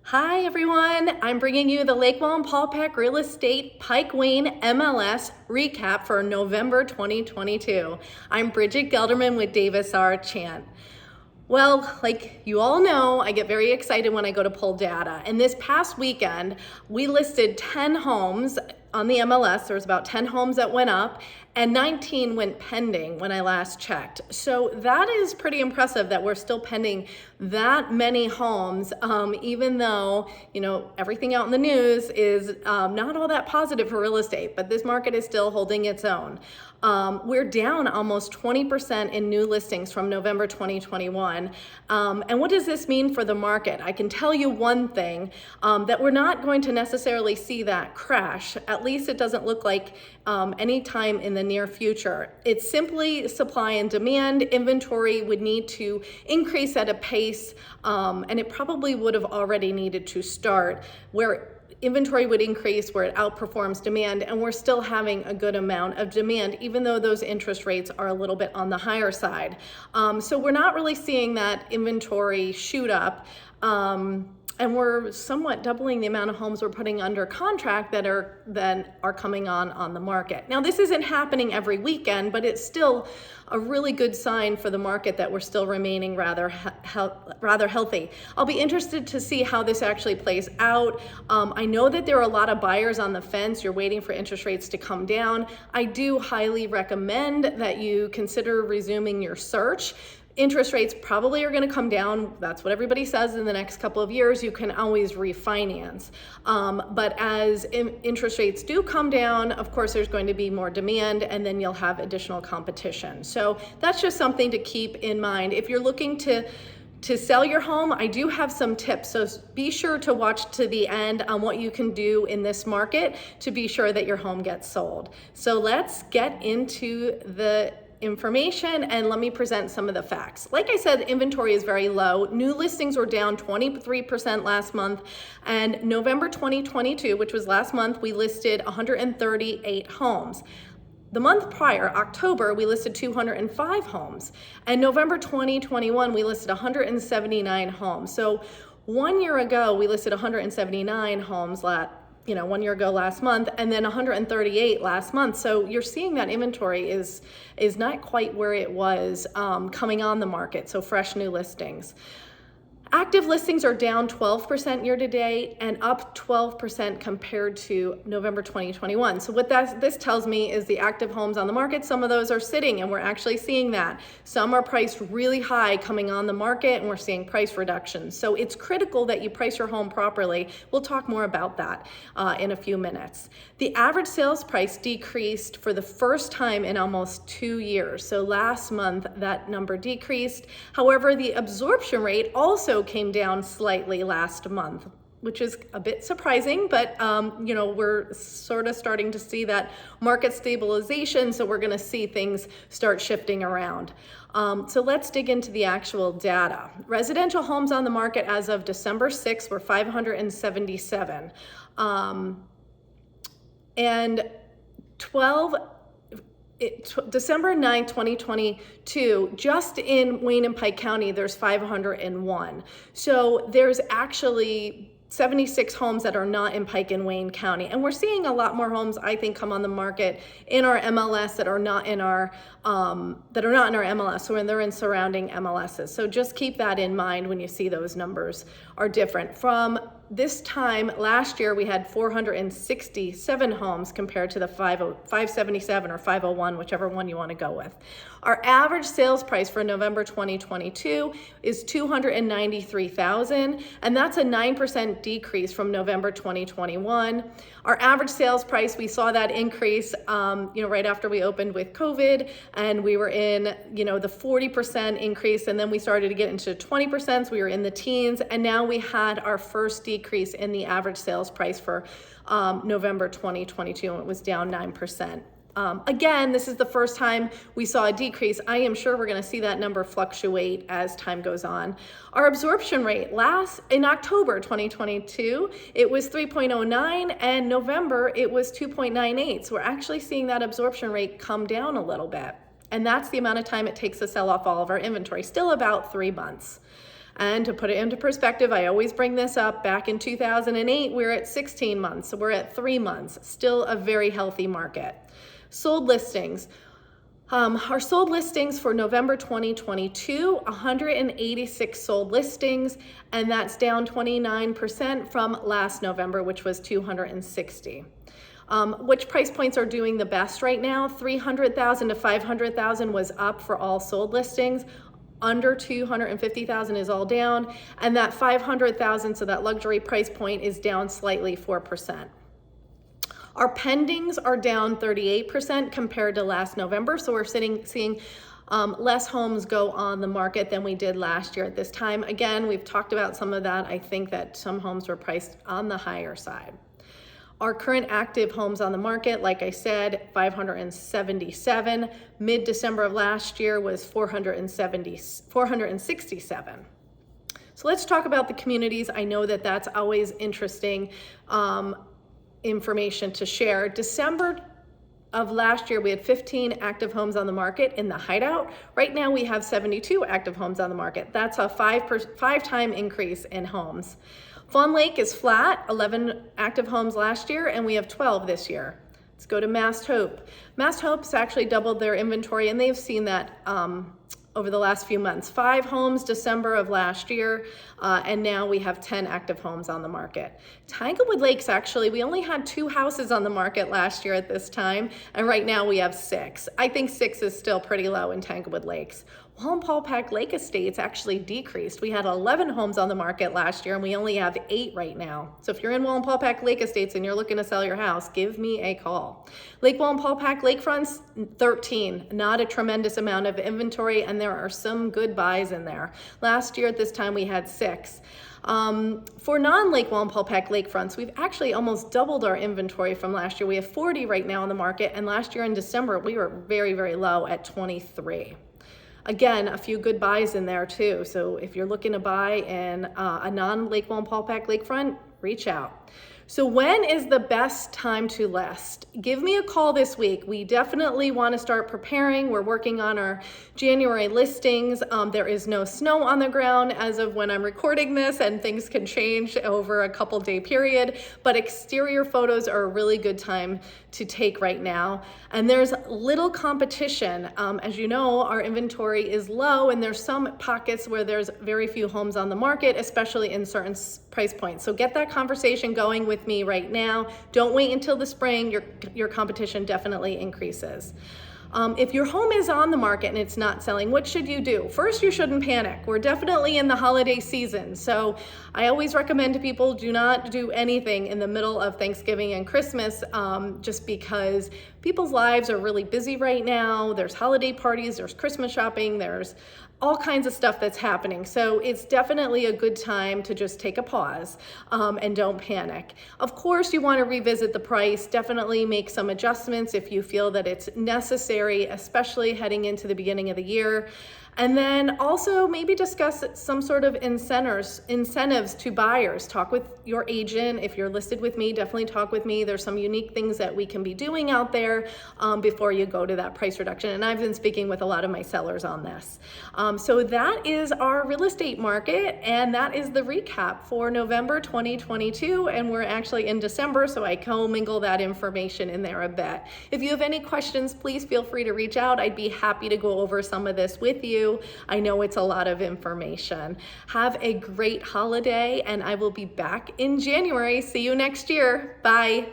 Hi everyone, I'm bringing you the Lake Wallenpaupack Real Estate Pike Wayne MLS recap for November 2022. I'm Bridget Gelderman with Davis R Chant. Well, like you all know, I get very excited when I go to pull data. And this past weekend, we listed 10 homes on the MLS. There was about 10 homes that went up and 19 went pending when I last checked. So that is pretty impressive that we're still pending that many homes, even though, everything out in the news is not all that positive for real estate, but this market is still holding its own. We're down almost 20% in new listings from November 2021. And what does this mean for the market? I can tell you one thing, that we're not going to necessarily see that crash. At least it doesn't look like any time in the near future. It's simply supply and demand. Inventory would need to increase at a pace, and it probably would have already needed to start where inventory would increase where it outperforms demand, and we're still having a good amount of demand, even though those interest rates are a little bit on the higher side. So we're not really seeing that inventory shoot up. And we're somewhat doubling the amount of homes we're putting under contract that are coming on the market. Now, this isn't happening every weekend, but it's still a really good sign for the market that we're still remaining rather healthy. I'll be interested to see how this actually plays out. I know that there are a lot of buyers on the fence. You're waiting for interest rates to come down. I do highly recommend that you consider resuming your search. Interest rates probably are going to come down. That's what everybody says in the next couple of years. You can always refinance. But as interest rates do come down, of course, there's going to be more demand, and then you'll have additional competition. So that's just something to keep in mind. If you're looking to sell your home, I do have some tips. So be sure to watch to the end on what you can do in this market to be sure that your home gets sold. So let's get into the information and let me present some of the facts. Like I said, inventory is very low. New listings were down 23% last month, and November 2022, which was last month, we listed 138 homes. The month prior, October, we listed 205 homes, and November 2021, we listed 179 homes. So 1 year ago, we listed 179 homes 1 year ago last month, and then 138 last month. So you're seeing that inventory is not quite where it was coming on the market, so fresh new listings. Active listings are down 12% year to date and up 12% compared to November 2021. So what this tells me is the active homes on the market, some of those are sitting, and we're actually seeing that. Some are priced really high coming on the market, and we're seeing price reductions. So it's critical that you price your home properly. We'll talk more about that in a few minutes. The average sales price decreased for the first time in almost 2 years. So last month, that number decreased. However, the absorption rate also came down slightly last month, which is a bit surprising, but we're sort of starting to see that market stabilization, so we're going to see things start shifting around. So let's dig into the actual data. Residential homes on the market as of December 6th were 577, and December 9, 2022, just in Wayne and Pike County, there's 501. So there's actually 76 homes that are not in Pike and Wayne County. And we're seeing a lot more homes, I think, come on the market in our MLS that are not in our MLS, so they're in surrounding MLSs. So just keep that in mind when you see those numbers are different. From this time last year, we had 467 homes compared to the 577 or 501, whichever one you want to go with. Our average sales price for November 2022 is $293,000, and that's a 9% decrease from November 2021. Our average sales price, we saw that increase, right after we opened with COVID, and we were in, the 40% increase, and then we started to get into 20%, so we were in the teens, and now we had our first decrease in the average sales price for November 2022, and it was down 9%. Again, this is the first time we saw a decrease. I am sure we're going to see that number fluctuate as time goes on. Our absorption rate in October 2022, it was 3.09, and November it was 2.98. So we're actually seeing that absorption rate come down a little bit. And that's the amount of time it takes to sell off all of our inventory, still about 3 months. And to put it into perspective, I always bring this up, back in 2008, we were at 16 months, so we're at 3 months, still a very healthy market. Sold listings. Our sold listings for November 2022, 186 sold listings, and that's down 29% from last November, which was 260. Which price points are doing the best right now? 300,000 to 500,000 was up for all sold listings. Under 250,000 is all down, and that 500,000, so that luxury price point, is down slightly, 4%. Our pendings are down 38% compared to last November, so we're seeing less homes go on the market than we did last year at this time. Again, we've talked about some of that. I think that some homes were priced on the higher side. Our current active homes on the market, like I said, 577. Mid-December of last year was 467. So let's talk about the communities. I know that that's always interesting information to share. December of last year, we had 15 active homes on the market in the Hideout. Right now we have 72 active homes on the market. That's a five-time increase in homes. Fawn Lake is flat, 11 active homes last year, and we have 12 this year. Let's go to Mast Hope. Mast Hope's actually doubled their inventory, and they've seen that over the last few months. 5 homes December of last year, and now we have 10 active homes on the market. Tanglewood Lakes, actually, we only had 2 houses on the market last year at this time, and right now we have 6. I think 6 is still pretty low in Tanglewood Lakes. Wallenpaupack Lake Estates actually decreased. We had 11 homes on the market last year, and we only have 8 right now. So if you're in Wallenpaupack Lake Estates and you're looking to sell your house, give me a call. Lake Wallenpaupack Lakefronts, 13. Not a tremendous amount of inventory, and there are some good buys in there. Last year at this time, we had 6. For non-Lake Wallenpaupack lakefronts, we've actually almost doubled our inventory from last year. We have 40 right now in the market, and last year in December, we were very, very low at 23. Again, a few good buys in there too. So if you're looking to buy in a non-Lake Wallenpaupack lakefront, reach out. So when is the best time to list? Give me a call this week. We definitely want to start preparing. We're working on our January listings. There is no snow on the ground as of when I'm recording this, and things can change over a couple-day period, but exterior photos are a really good time to take right now. And there's little competition. As you know, our inventory is low, and there's some pockets where there's very few homes on the market, especially in certain price points. So get that conversation going with me right now. Don't wait until the spring. Your competition definitely increases. If your home is on the market and it's not selling, what should you do? First, you shouldn't panic. We're definitely in the holiday season. So I always recommend to people, do not do anything in the middle of Thanksgiving and Christmas, just because people's lives are really busy right now. There's holiday parties, there's Christmas shopping, there's all kinds of stuff that's happening. So it's definitely a good time to just take a pause and don't panic. Of course, you want to revisit the price, definitely make some adjustments if you feel that it's necessary, especially heading into the beginning of the year. And then also maybe discuss some sort of incentives to buyers. Talk with your agent. If you're listed with me, definitely talk with me. There's some unique things that we can be doing out there before you go to that price reduction. And I've been speaking with a lot of my sellers on this. So that is our real estate market, and that is the recap for November 2022. And we're actually in December, so I commingle that information in there a bit. If you have any questions, please feel free to reach out. I'd be happy to go over some of this with you. I know it's a lot of information. Have a great holiday, and I will be back in January. See you next year. Bye.